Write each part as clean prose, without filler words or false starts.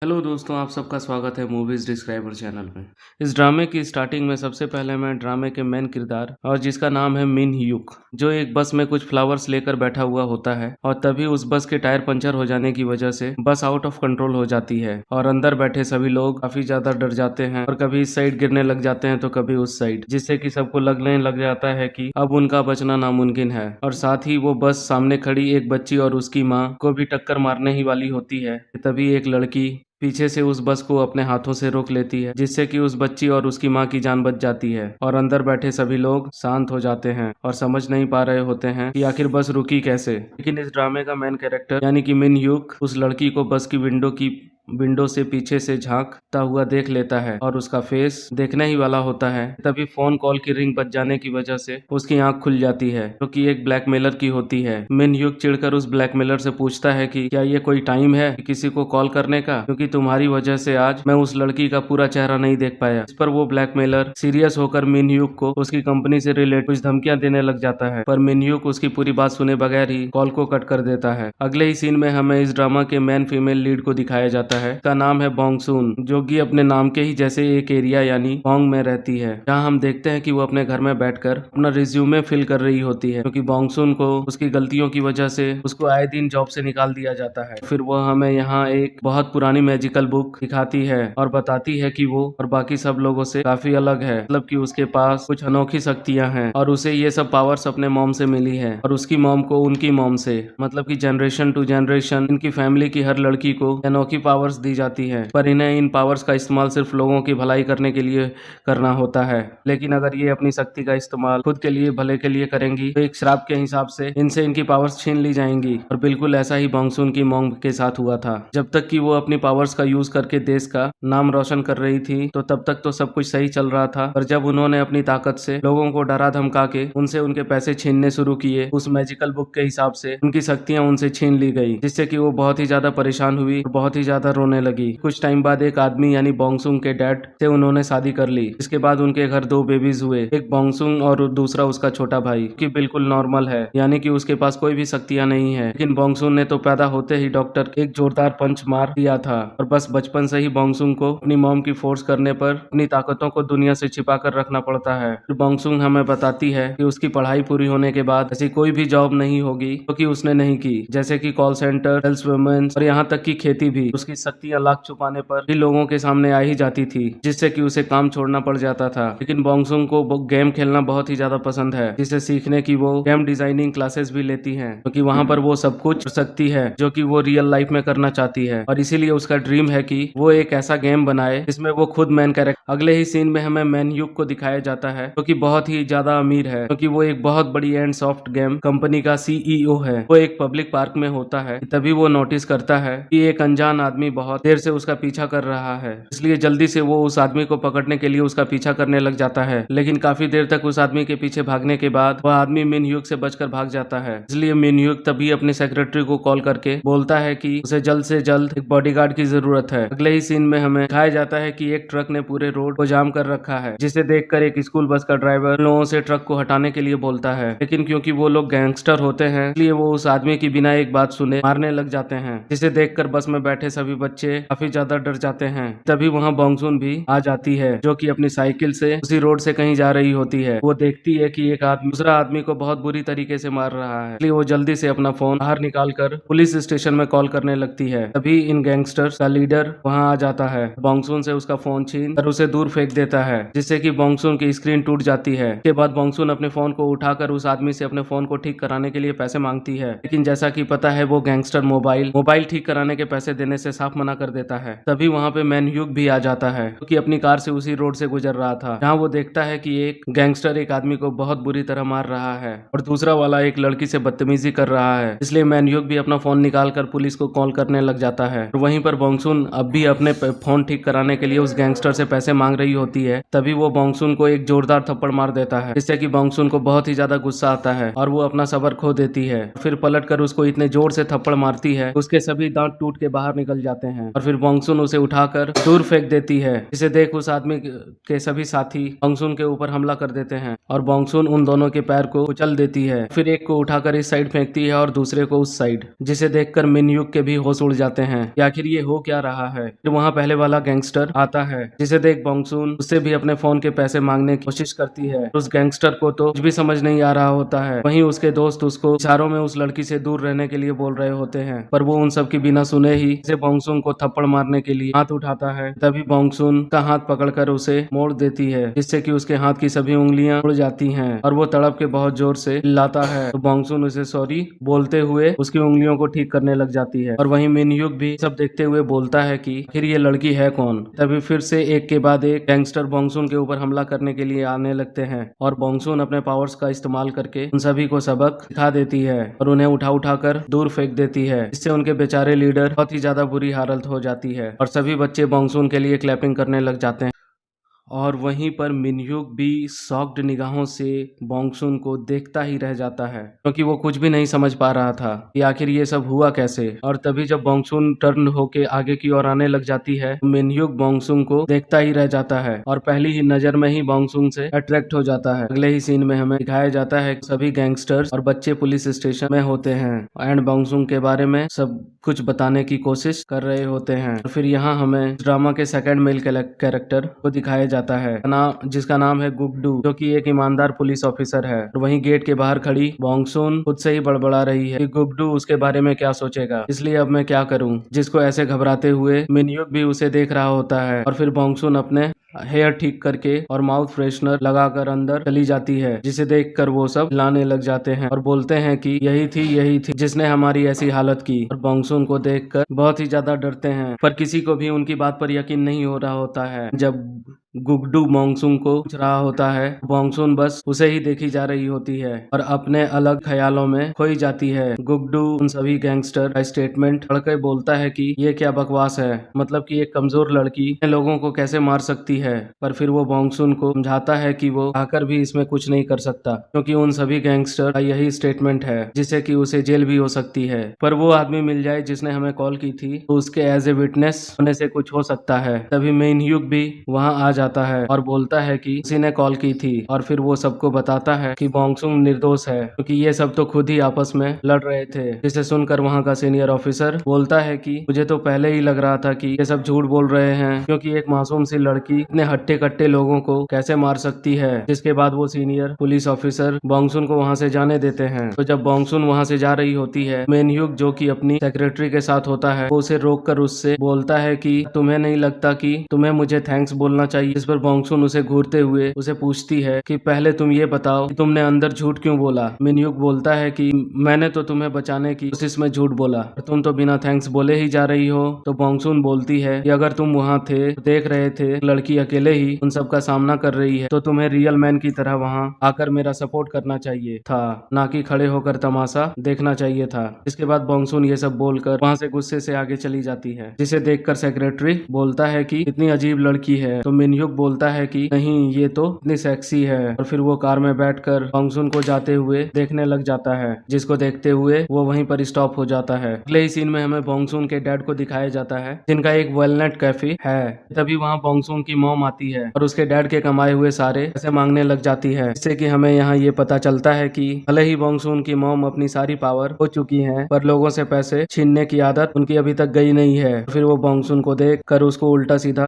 Hello दोस्तों, आप सबका स्वागत है मूवीज डिस्क्राइबर चैनल में। इस ड्रामे की स्टार्टिंग में सबसे पहले मैं ड्रामे के मेन किरदार और जिसका नाम है मिन ह्यूक, जो एक बस में कुछ फ्लावर्स लेकर बैठा हुआ होता है और तभी उस बस के टायर पंचर हो जाने की वजह से बस आउट ऑफ कंट्रोल हो जाती है और अंदर बैठे सभी लोग काफी ज्यादा डर जाते हैं और कभी इस साइड गिरने लग जाते हैं तो कभी उस साइड, जिससे कि सबको लगने लग जाता है कि अब उनका बचना नामुमकिन है। और साथ ही वो बस सामने खड़ी एक बच्ची और उसकी माँ को भी टक्कर मारने ही वाली होती है। तभी एक लड़की पीछे से उस बस को अपने हाथों से रोक लेती है, जिससे कि उस बच्ची और उसकी माँ की जान बच जाती है और अंदर बैठे सभी लोग शांत हो जाते हैं और समझ नहीं पा रहे होते हैं कि आखिर बस रुकी कैसे। लेकिन इस ड्रामे का मेन कैरेक्टर यानी कि मिन ह्यूक उस लड़की को बस की विंडो से पीछे से झांकता हुआ देख लेता है और उसका फेस देखने ही वाला होता है। तभी फोन कॉल की रिंग बज जाने की वजह से उसकी आंख खुल जाती है, जो कि एक ब्लैकमेलर की होती है। मिन ह्यूक चिढ़कर उस ब्लैकमेलर से पूछता है कि क्या ये कोई टाइम है किसी को कॉल करने का, क्योंकि तुम्हारी वजह से आज मैं उस लड़की का पूरा चेहरा नहीं देख पाया। इस पर वो ब्लैकमेलर सीरियस होकर मिन ह्यूक को उसकी कंपनी से रिलेटेड कुछ धमकियां देने लग जाता है, पर मिन ह्यूक उसकी पूरी बात सुने बगैर ही कॉल को कट कर देता है। अगले ही सीन में हमें इस ड्रामा के मेन फीमेल लीड को दिखाया जाता है। का नाम है बोंग सुन, जो कि अपने नाम के ही जैसे एक एरिया यानी बोंग में रहती है, जहाँ हम देखते हैं कि वो अपने घर में बैठकर अपना रिज्यूमे फिल कर रही होती है, क्योंकि बोंग सुन को उसकी गलतियों की वजह से उसको आए दिन जॉब से निकाल दिया जाता है। फिर वो हमें यहाँ एक बहुत पुरानी मैजिकल बुक दिखाती है और बताती है कि वो और बाकी सब लोगों से काफी अलग है, मतलब कि उसके पास कुछ अनोखी शक्तियां हैं और उसे ये सब पावर्स अपने मॉम से मिली है और उसकी मॉम को उनकी मॉम से, मतलब कि जनरेशन टू जनरेशन इनकी फैमिली की हर लड़की को अनोखी पावर्स दी जाती है, पर इन्हें इन पावर्स का इस्तेमाल सिर्फ लोगों की भलाई करने के लिए करना होता है। लेकिन अगर ये अपनी शक्ति का इस्तेमाल खुद के लिए भले के लिए करेंगी तो एक श्राप के हिसाब से इनसे इनकी पावर्स छीन ली जाएंगी। और बिल्कुल ऐसा ही बोंगसुन की मॉम के साथ हुआ था। जब तक कि वो अपनी पावर्स का यूज करके देश का नाम रोशन कर रही थी तो तब तक तो सब कुछ सही चल रहा था, पर जब उन्होंने अपनी ताकत से लोगों को डरा धमका के उनसे उनके पैसे छीनने शुरू किए, उस मैजिकल बुक के हिसाब से उनकी शक्तियां उनसे छीन ली गई, जिससे कि वो बहुत ही ज्यादा परेशान हुई और बहुत ही ज्यादा रोने लगी। कुछ टाइम बाद एक आदमी यानी बोंगसुंग के डैड से उन्होंने शादी कर ली। इसके बाद उनके घर 2 बेबीज हुए, एक बोंगसुंग और दूसरा उसका छोटा भाई, कि बिल्कुल नॉर्मल है, यानी कि उसके पास कोई भी शक्तियां नहीं है। लेकिन बोंगसुंग ने तो पैदा होते ही डॉक्टर एक जोरदार पंच मार दिया था और बस बचपन से ही बोंगसुंग को अपनी मॉम की फोर्स करने पर अपनी ताकतों को दुनिया से छिपा कर रखना पड़ता है। फिर बोंगसुंग हमें बताती है कि उसकी पढ़ाई पूरी होने के बाद ऐसी कोई भी जॉब नहीं होगी क्योंकि उसने नहीं की, जैसे कि कॉल सेंटर, सेल्स वुमेन और यहाँ तक की खेती भी। उसकी शक्तियां लाख छुपाने पर भी लोगों के सामने आ ही जाती थी, जिससे कि उसे काम छोड़ना पड़ जाता था। लेकिन बोंगसुंग को गेम खेलना बहुत ही ज्यादा पसंद है, जिसे सीखने की वो गेम डिजाइनिंग क्लासेस भी लेती है, क्योंकि वहाँ पर वो सब कुछ कर सकती है जो कि वो रियल लाइफ में करना चाहती है। और इसीलिए उसका ड्रीम है कि वो एक ऐसा गेम बनाए जिसमें वो खुद मैन कैरेक्टर। अगले ही सीन में हमें मैन ह्यूक को दिखाया जाता है, जो कि बहुत ही ज्यादा अमीर है, क्योंकि वो एक बहुत बड़ी एंड सॉफ्ट गेम कंपनी का सीईओ है। वो एक पब्लिक पार्क में होता है, तभी वो नोटिस करता है कि एक अनजान आदमी बहुत देर से उसका पीछा कर रहा है, इसलिए जल्दी से वो उस आदमी को पकड़ने के लिए उसका पीछा करने लग जाता है। लेकिन काफी देर तक उस आदमी के पीछे भागने के बाद वह आदमी मिन ह्यूक से बचकर भाग जाता है। इसलिए मिन ह्यूक तभी अपने सेक्रेटरी को कॉल करके बोलता है कि उसे जल्द से जल्द एक बॉडीगार्ड की जरूरत है। अगले ही सीन में हमें दिखाया जाता है कि एक ट्रक ने पूरे रोड को जाम कर रखा है, जिसे देखकर एक स्कूल बस का ड्राइवर लोगों से ट्रक को हटाने के लिए बोलता है। लेकिन क्योंकि वो लोग गैंगस्टर होते हैं, इसलिए वो उस आदमी की बिना एक बात सुने मारने लग जाते हैं, जिसे देखकर बस में बैठे सभी बच्चे काफी ज्यादा डर जाते हैं। तभी वहाँ बोंगसुन भी आ जाती है, जो कि अपनी साइकिल से उसी रोड से कहीं जा रही होती है। वो देखती है कि एक आदमी दूसरा आदमी को बहुत बुरी तरीके से मार रहा है, इसलिए वो जल्दी से अपना फोन बाहर निकाल कर पुलिस स्टेशन में कॉल करने लगती है। तभी इन गैंगस्टर्स का लीडर वहाँ आ जाता है, बोंगसुन से उसका फोन छीन कर उसे दूर फेंक देता है, जिससे कि बोंगसुन की स्क्रीन टूट जाती है। इसके बाद बोंगसुन अपने फोन को उठाकर उस आदमी से अपने फोन को ठीक कराने के लिए पैसे मांगती है, लेकिन जैसा कि पता है वो गैंगस्टर मोबाइल ठीक कराने के पैसे देने से साफ मना कर देता है। तभी वहाँ पे मैन ह्यूक भी आ जाता है, क्योंकि अपनी कार से उसी रोड से गुजर रहा था, जहाँ वो देखता है कि एक गैंगस्टर एक आदमी को बहुत बुरी तरह मार रहा है और दूसरा वाला एक लड़की से बदतमीजी कर रहा है। इसलिए मैन ह्यूक भी अपना फोन निकाल कर पुलिस को कॉल करने लग जाता है। और वहीं पर बोंगसुन अब भी अपने फोन ठीक कराने के लिए उस गैंगस्टर से पैसे मांग रही होती है। तभी वो बोंगसुन को एक जोरदार थप्पड़ मार देता है, जिससे कि बोंगसुन को बहुत ही ज्यादा गुस्सा आता है और वो अपना सब्र खो देती है। फिर पलट कर उसको इतने जोर से थप्पड़ मारती है उसके सभी दांत टूट के बाहर निकल जाते जाते हैं और फिर बॉन्गसुन उसे उठाकर दूर फेंक देती है, जिसे देख उस आदमी के सभी साथी बॉन्गसुन के ऊपर हमला कर देते हैं और बॉन्गसुन उन दोनों के पैर को कुचल देती है। फिर एक को उठाकर इस साइड फेंकती है और दूसरे को उस साइड, जिसे देखकर मिनयुक के भी होश उड़ जाते हैं कि आखिर ये हो क्या रहा है। फिर वहाँ पहले वाला गैंगस्टर आता है, जिसे देख बॉन्गसुन उससे भी अपने फोन के पैसे मांगने की कोशिश करती है। उस गैंगस्टर को तो कुछ भी समझ नहीं आ रहा होता है। वहीं उसके दोस्त उसको इशारों में उस लड़की से दूर रहने के लिए बोल रहे होते हैं, पर वो उन सब की बिना सुने ही बॉन्गसुन को थप्पड़ मारने के लिए हाथ उठाता है। तभी बॉन्गसुन का हाथ पकड़कर उसे मोड़ देती है, जिससे कि उसके हाथ की सभी उंगलियां उड़ जाती हैं और वो तड़प के बहुत जोर से चिल्लाता है। तो बॉन्गसुन उसे सॉरी बोलते हुए उसकी उंगलियों को ठीक करने लग जाती है और वहीं मिनयुक भी सब देखते हुए बोलता है कि फिर ये लड़की है कौन। तभी फिर से एक के बाद एक गैंगस्टर बॉन्गसुन के ऊपर हमला करने के लिए आने लगते हैं और बॉन्गसुन अपने पावर्स का इस्तेमाल करके उन सभी को सबक सिखा देती है और उन्हें उठा कर दूर फेंक देती है, जिससे उनके बेचारे लीडर बहुत ही ज्यादा बुरी हालत हो जाती है और सभी बच्चे बॉन्गसुन के लिए क्लैपिंग करने लग जाते हैं। और वहीं पर मिनयुक भी शॉक्ड निगाहों से बॉन्गसुन को देखता ही रह जाता है, क्योंकि वो कुछ भी नहीं समझ पा रहा था कि आखिर ये सब हुआ कैसे। और तभी जब बॉन्गसुन टर्न होके आगे की ओर आने लग जाती है, मिनयुक बॉन्गसुन को देखता ही रह जाता है और पहली ही नजर में ही बॉन्गसुन से अट्रैक्ट हो जाता है। अगले ही सीन में हमें दिखाया जाता है कि सभी गैंगस्टर्स और बच्चे पुलिस स्टेशन में होते हैं एंड बॉन्गसुन के बारे में सब कुछ बताने की कोशिश कर रहे होते हैं। और फिर यहाँ हमें ड्रामा के सेकंड मेल कैरेक्टर को दिखाया जाता है, जिसका नाम है गुगडू, जो कि एक ईमानदार पुलिस ऑफिसर है। और वहीं गेट के बाहर खड़ी बॉन्गसुन खुद से ही बड़बड़ा रही है कि गुगडू उसके बारे में क्या सोचेगा, इसलिए अब मैं क्या करूं। जिसको ऐसे घबराते हुए मिनयुक भी उसे देख रहा होता है और फिर बॉन्गसुन अपने हेयर ठीक करके और माउथ फ्रेशनर लगाकर अंदर चली जाती है, जिसे देखकर वो सब लाने लग जाते हैं और बोलते हैं कि यही थी जिसने हमारी ऐसी हालत की। और बॉन्गसुन को देखकर बहुत ही ज्यादा डरते हैं, पर किसी को भी उनकी बात पर यकीन नहीं हो रहा होता है। जब गुगडू बॉन्गसुन को पूछ रहा होता है, बॉन्गसुन बस उसे ही देखी जा रही होती है और अपने अलग ख्यालों में खोई जाती है। गुगडू उन सभी गैंगस्टर का स्टेटमेंट पढ़कर बोलता है कि ये क्या बकवास है, मतलब कि एक कमजोर लड़की लोगों को कैसे मार सकती है। पर फिर वो बॉन्गसुन को समझाता है कि वो आकर भी इसमें कुछ नहीं कर सकता, क्योंकि उन सभी गैंगस्टर का यही स्टेटमेंट है, जिससे कि उसे जेल भी हो सकती है। पर वो आदमी मिल जाए जिसने हमें कॉल की थी, तो उसके एज ए विटनेस होने से कुछ हो सकता है। तभी मिनयुक भी वहाँ आ जाता है और बोलता है कि उसी ने कॉल की थी और फिर वो सबको बताता है कि बॉन्गसुन निर्दोष है, क्योंकि ये सब तो खुद ही आपस में लड़ रहे थे। जिसे सुनकर वहाँ का सीनियर ऑफिसर बोलता है कि मुझे तो पहले ही लग रहा था कि ये सब झूठ बोल रहे हैं, क्योंकि एक मासूम सी लड़की इतने हट्टे कट्टे लोगों को कैसे मार सकती है। जिसके बाद वो सीनियर पुलिस ऑफिसर बॉन्गसुन को वहाँ से जाने देते हैं। तो जब बॉन्गसुन वहाँ से जा रही होती है, मिनयुक जो कि अपनी सेक्रेटरी के साथ होता है, वो उसे रोक कर उससे बोलता है कि तुम्हें नहीं लगता कि तुम्हें मुझे थैंक्स बोलना चाहिए। इस पर बॉन्गसुन उसे घूरते हुए उसे पूछती है कि पहले तुम ये बताओ कि तुमने अंदर झूठ क्यों बोला। मिनयुक बोलता है कि मैंने तो तुम्हें बचाने की कोशिश में झूठ बोला, तुम तो बिना थैंक्स बोले ही जा रही हो। तो बॉन्गसुन बोलती है कि अगर तुम वहाँ थे, देख रहे थे लड़की अकेले ही उन सब का सामना कर रही है, तो तुम्हें रियल मैन की तरह वहाँ आकर मेरा सपोर्ट करना चाहिए था, ना कि खड़े होकर तमाशा देखना चाहिए था। इसके बाद बॉन्गसुन ये सब बोलकर वहाँ से गुस्से से आगे चली जाती है, जिसे देखकर सेक्रेटरी बोलता है कि इतनी अजीब लड़की है। तो मिनयुक बोलता है कि नहीं, ये तो इतनी सेक्सी है। और फिर वो कार में बैठकर बॉन्गसुन को जाते हुए देखने लग जाता है, जिसको देखते हुए वो वहीं पर स्टॉप हो जाता है। अगले ही सीन में हमें बॉन्गसुन के डैड को दिखाया जाता है, जिनका एक वेलनेट कैफे है। तभी वहाँ बॉन्गसुन की मॉम आती है और उसके डैड के कमाए हुए सारे पैसे मांगने लग जाती है, जिससे कि हमें यहाँ ये पता चलता है कि भले ही बॉन्गसुन की मॉम अपनी सारी पावर हो चुकी है, पर लोगों से पैसे छीनने की आदत उनकी अभी तक गई नहीं है। फिर वो बॉन्गसुन को देख कर उसको उल्टा सीधा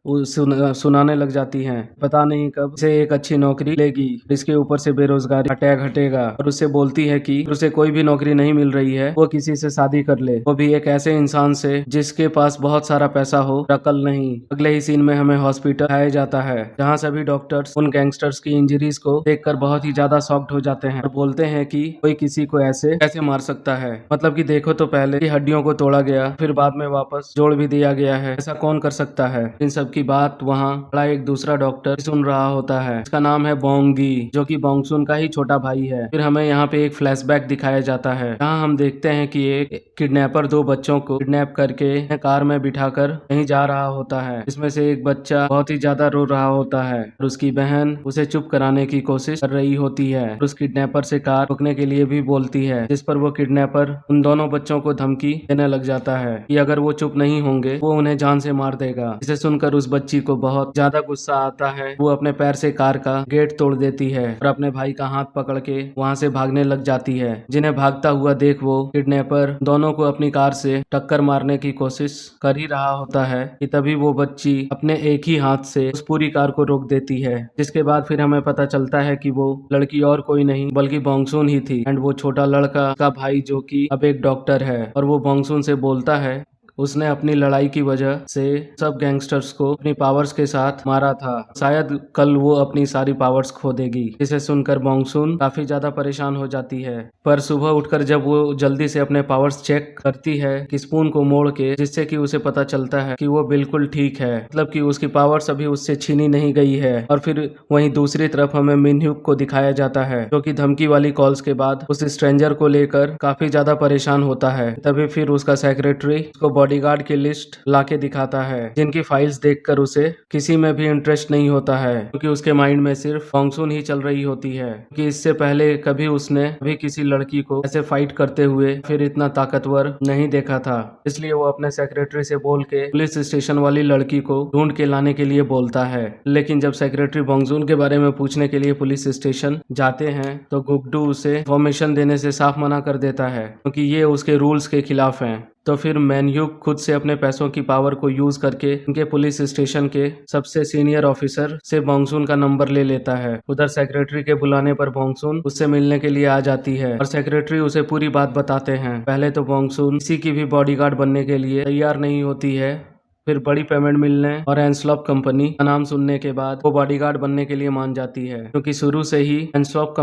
सुनाने लग जाती है, पता नहीं कब से एक अच्छी नौकरी लेगी, इसके ऊपर से बेरोजगारी अटैक हटेगा। और उससे बोलती है कि उसे कोई भी नौकरी नहीं मिल रही है, वो किसी से शादी कर ले, वो भी एक ऐसे इंसान से जिसके पास बहुत सारा पैसा हो, अकल नहीं। अगले ही सीन में हमें हॉस्पिटल आया जाता है, जहाँ सभी डॉक्टर्स उन गैंगस्टर्स की इंजरीज को देखकर बहुत ही ज्यादा शॉक्ड हो जाते हैं और बोलते हैं कि कोई किसी को ऐसे कैसे मार सकता है, मतलब कि देखो तो पहले की हड्डियों को तोड़ा गया, फिर बाद में वापस जोड़ भी दिया गया है, ऐसा कौन कर सकता है। इन सब की बात वहाँ बड़ा एक दूसरा डॉक्टर सुन रहा होता है। इसका नाम है बोंगी, जो कि बोंगसुन का ही छोटा भाई है। फिर हमें यहाँ पे एक फ्लैशबैक दिखाया जाता है। यहाँ हम देखते हैं कि एक किडनैपर दो बच्चों को किडनैप करके कार में बिठाकर कहीं जा रहा होता है। इसमें से एक बच्चा बहुत ही ज्यादा रो रहा होता है और उसकी बहन उसे चुप कराने की कोशिश कर रही होती है। उस किडनैपर से कार रोकने के लिए भी बोलती है, जिस पर वो किडनैपर उन दोनों बच्चों को धमकी देने लग जाता है कि अगर वो चुप नहीं होंगे वो उन्हें जान से मार देगा। इसे सुनकर उस बच्ची को बहुत ज्यादा गुस्सा आता है। वो अपने पैर से कार का गेट तोड़ देती है और अपने भाई का हाथ पकड़ के वहाँ से भागने लग जाती है। जिन्हें भागता हुआ देख वो किडनैपर दोनों को अपनी कार से टक्कर मारने की कोशिश कर ही रहा होता है कि तभी वो बच्ची अपने एक ही हाथ से उस पूरी कार को रोक देती है। जिसके बाद फिर हमें पता चलता है कि वो लड़की और कोई नहीं बल्कि बोंगसुन ही थी एंड वो छोटा लड़का का भाई जो कि अब एक डॉक्टर है। और वो बोंगसुन से बोलता है उसने अपनी लड़ाई की वजह से सब गैंगस्टर्स को अपनी पावर्स के साथ मारा था, शायद कल वो अपनी सारी पावर्स खो देगी। इसे सुनकर बोंगसुन काफी ज्यादा परेशान हो जाती है। पर सुबह उठकर जब वो जल्दी से अपने पावर्स चेक करती है कि स्पून को मोड़ के, जिससे कि उसे पता चलता है कि वो बिल्कुल ठीक है, मतलब कि उसकी पावर्स अभी उससे छीनी नहीं गई है। और फिर वहीं दूसरी तरफ हमें मिन ह्यूक को दिखाया जाता है, जो कि धमकी वाली कॉल्स के बाद उस स्ट्रेंजर को लेकर काफी ज्यादा परेशान होता है। तभी फिर उसका सेक्रेटरी उसको बॉडीगार्ड की लिस्ट लाके दिखाता है, जिनकी फाइल्स देखकर उसे किसी में भी इंटरेस्ट नहीं होता है, क्योंकि उसके माइंड में सिर्फ बोंगसुन ही चल रही होती है। क्योंकि इससे पहले कभी उसने भी किसी लड़की को ऐसे फाइट करते हुए फिर इतना ताकतवर नहीं देखा था। इसलिए वो अपने सेक्रेटरी से बोल के पुलिस स्टेशन वाली लड़की को ढूंढ के लाने के लिए बोलता है। लेकिन जब सेक्रेटरी बोंगसुन के बारे में पूछने के लिए पुलिस स्टेशन जाते हैं तो गुगडू उसे इन्फॉर्मेशन देने से साफ मना कर देता है, क्योंकि ये उसके रूल्स के खिलाफ हैं। तो फिर मैनह्यूक खुद से अपने पैसों की पावर को यूज करके उनके पुलिस स्टेशन के सबसे सीनियर ऑफिसर से बोंगसुन का नंबर ले लेता है। उधर सेक्रेटरी के बुलाने पर बोंगसुन उससे मिलने के लिए आ जाती है और सेक्रेटरी उसे पूरी बात बताते हैं। पहले तो बोंगसुन किसी की भी बॉडीगार्ड बनने के लिए तैयार नहीं होती है, फिर बड़ी पेमेंट मिलने और एनस्लॉप कंपनी का नाम सुनने के बाद वो बॉडीगार्ड बनने के लिए मान जाती है, क्योंकि शुरू से ही एनस्लॉप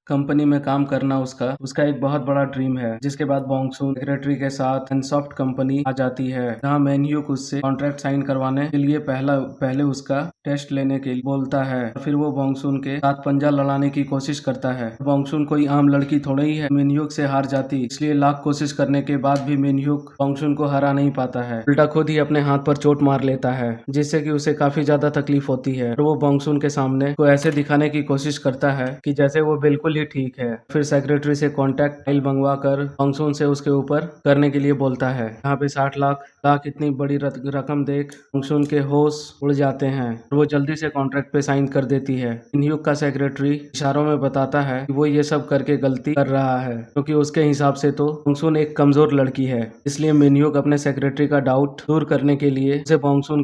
कंपनी में काम करना उसका एक बहुत बड़ा ड्रीम है। जिसके बाद बोंगसुन सेक्रेटरी के साथ एनसॉफ्ट कंपनी आ जाती है, जहां मैनह्यूक उससे कॉन्ट्रैक्ट साइन करवाने के लिए पहले उसका टेस्ट लेने के लिए बोलता है। फिर वो बोंगसुन के साथ पंजा लड़ाने की कोशिश करता है। बोंगसुन कोई आम लड़की थोड़ी ही है, मैनह्यूक से हार जाती, इसलिए लाख कोशिश करने के बाद भी मैनह्यूक बोंगसुन को हरा नहीं पाता है, उल्टा खुद ही अपने हाथ पर चोट मार लेता है, जिससे कि उसे काफी ज्यादा तकलीफ होती है। और वो बोंगसुन के सामने को ऐसे दिखाने की कोशिश करता है कि जैसे वो बिल्कुल ही ठीक है। फिर सेक्रेटरी से कॉन्टैक्ट फाइल मंगवा कर बोंगसुन से उसके ऊपर करने के लिए बोलता है। यहाँ पे 60 लाख इतनी बड़ी रकम देख बोंगसुन के होश उड़ जाते हैं और वो जल्दी से कॉन्ट्रैक्ट पे साइन कर देती है। मैनह्यूक का सेक्रेटरी इशारों में बताता है कि वो ये सब करके गलती कर रहा है, क्योंकि उसके हिसाब से तो बोंगसुन एक कमजोर लड़की है। इसलिए मैनह्यूक अपने सेक्रेटरी का डाउट दूर करने के लिए उसे बोंगसुन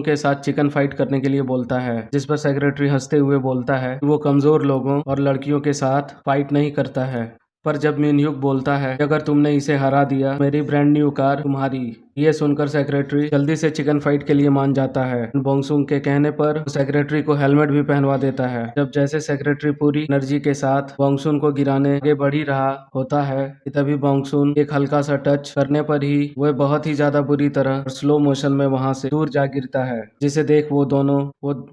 के साथ चिकन फाइट करने के लिए बोलता है, जिस पर सेक्रेटरी हंसते हुए बोलता है कि वो कमजोर लोगों और लड़कियों के साथ फाइट नहीं करता है। पर जब मैनह्यूक बोलता है कि अगर तुमने इसे हरा दिया मेरी ब्रांड न्यू कार तुम्हारी, ये सुनकर सेक्रेटरी जल्दी से चिकन फाइट के लिए मान जाता है। बोंगसुन के कहने पर सेक्रेटरी को हेलमेट भी पहनवा देता है। जब जैसे सेक्रेटरी पूरी एनर्जी के साथ बोंगसुन को गिराने आगे बढ़ ही रहा होता है कि तभी बोंगसुन एक हल्का सा टच करने पर ही वह बहुत ही ज्यादा बुरी तरह स्लो मोशन में वहां से दूर जा गिरता है, जिसे देख वो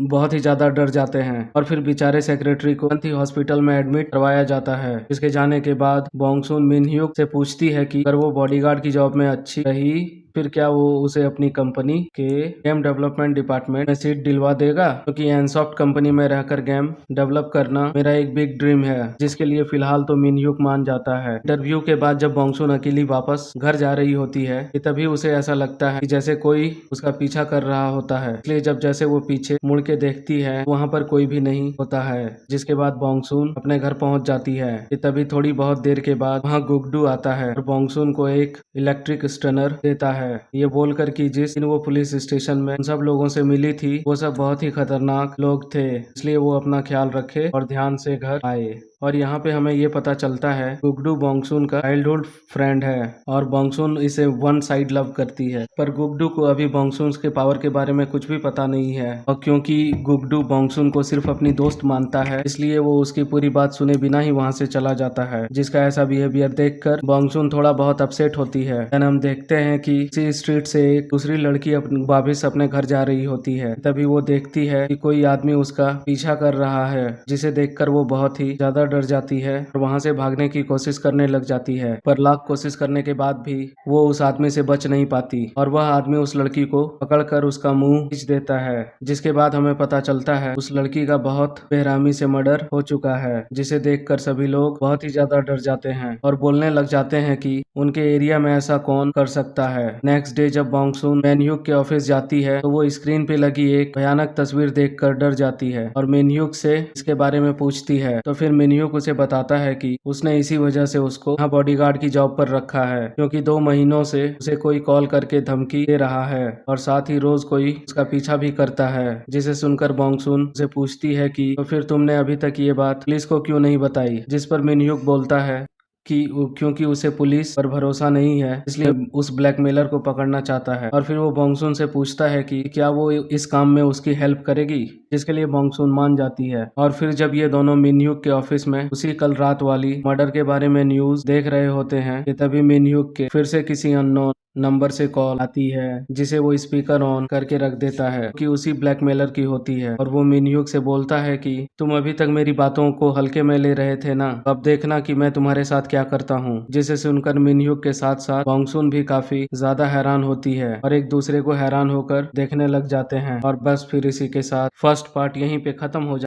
बहुत ही ज्यादा डर जाते हैं। और फिर बेचारे सेक्रेटरी को तुरंत ही हॉस्पिटल में एडमिट करवाया जाता है। इसके जाने के बाद बोंगसुन मैनह्यूक से पूछती है कि अगर वो बॉडीगार्ड की जॉब में अच्छी रही फिर क्या वो उसे अपनी कंपनी के गेम डेवलपमेंट डिपार्टमेंट में सीट दिलवा देगा, क्योंकि एनसॉफ्ट कंपनी में रहकर गेम डेवलप करना मेरा एक बिग ड्रीम है, जिसके लिए फिलहाल तो मैनह्यूक मान जाता है। इंटरव्यू के बाद जब बोंगसुन अकेली वापस घर जा रही होती है कि तभी उसे ऐसा लगता है कि जैसे कोई उसका पीछा कर रहा होता है, इसलिए जब जैसे वो पीछे मुड़ के देखती है वहाँ पर कोई भी नहीं होता है। जिसके बाद बोंगसुन अपने घर पहुँच जाती है कि तभी थोड़ी बहुत देर के बाद वहाँ गुगडू आता है और बोंगसुन को एक इलेक्ट्रिक स्टनर देता है, ये बोलकर कि जिस दिन वो पुलिस स्टेशन में उन सब लोगों से मिली थी वो सब बहुत ही खतरनाक लोग थे, इसलिए वो अपना ख्याल रखे और ध्यान से घर आए। और यहाँ पे हमें ये पता चलता है गुगडू बोंगसुन का चाइल्डहुड फ्रेंड है और बोंगसुन इसे वन साइड लव करती है, पर गुगडू को अभी बोंगसुन के पावर के बारे में कुछ भी पता नहीं है। और क्योंकि गुगडू बोंगसुन को सिर्फ अपनी दोस्त मानता है, इसलिए वो उसकी पूरी बात सुने बिना ही वहाँ से चला जाता है, जिसका ऐसा बिहेवियर देखकर बोंगसुन थोड़ा बहुत अपसेट होती है। हम देखते हैं कि इसी स्ट्रीट से एक दूसरी लड़की वापिस अपने घर जा रही होती है। तभी वो देखती है कि कोई आदमी उसका पीछा कर रहा है, जिसे देखकर वो बहुत ही ज्यादा डर जाती है और वहाँ से भागने की कोशिश करने लग जाती है। पर लाख कोशिश करने के बाद भी वो उस आदमी से बच नहीं पाती और वह आदमी उस लड़की को पकड़कर उसका मुंह खींच देता है, जिसके बाद हमें पता चलता है उस लड़की का बहुत बेरहमी से मर्डर हो चुका है, जिसे देखकर सभी लोग बहुत ही ज्यादा डर जाते हैं और बोलने लग जाते हैं कि उनके एरिया में ऐसा कौन कर सकता है। नेक्स्ट डे जब बोंगसुन मेनह्यूक के ऑफिस जाती है तो वो स्क्रीन पे लगी एक भयानक तस्वीर देखकर डर जाती है और मेनह्यूक से इसके बारे में पूछती है। तो फिर मेनह्यूक उसे बताता है कि उसने इसी वजह से उसको यहाँ बॉडीगार्ड की जॉब पर रखा है, क्योंकि 2 महीनों से उसे कोई कॉल करके धमकी दे रहा है और साथ ही रोज कोई उसका पीछा भी करता है। जिसे सुनकर बोंगसुन उसे पूछती है कि तो फिर तुमने अभी तक ये बात पुलिस को क्यों नहीं बताई, जिस पर मेनह्यूक बोलता है कि क्योंकि उसे पुलिस पर भरोसा नहीं है, इसलिए उस ब्लैकमेलर को पकड़ना चाहता है। और फिर वो बोंगसुन से पूछता है कि क्या वो इस काम में उसकी हेल्प करेगी, जिसके लिए बोंगसुन मान जाती है। और फिर जब ये दोनों मिनह्यूक के ऑफिस में उसी कल रात वाली मर्डर के बारे में न्यूज देख रहे होते हैं कि तभी मिनह्यूक के फिर से किसी अननोन नंबर से कॉल आती है, जिसे वो स्पीकर ऑन करके रख देता है कि उसी ब्लैकमेलर की होती है। और वो मिनह्यूक से बोलता है कि तुम अभी तक मेरी बातों को हल्के में ले रहे थे ना, अब देखना कि मैं तुम्हारे साथ क्या करता हूँ। जिसे सुनकर मिनह्यूक के साथ साथ बोंगसुन भी काफी ज्यादा हैरान होती है और एक दूसरे को हैरान होकर देखने लग जाते हैं। और बस फिर इसी के साथ फर्स्ट पार्ट यहीं पे खत्म हो जाता है।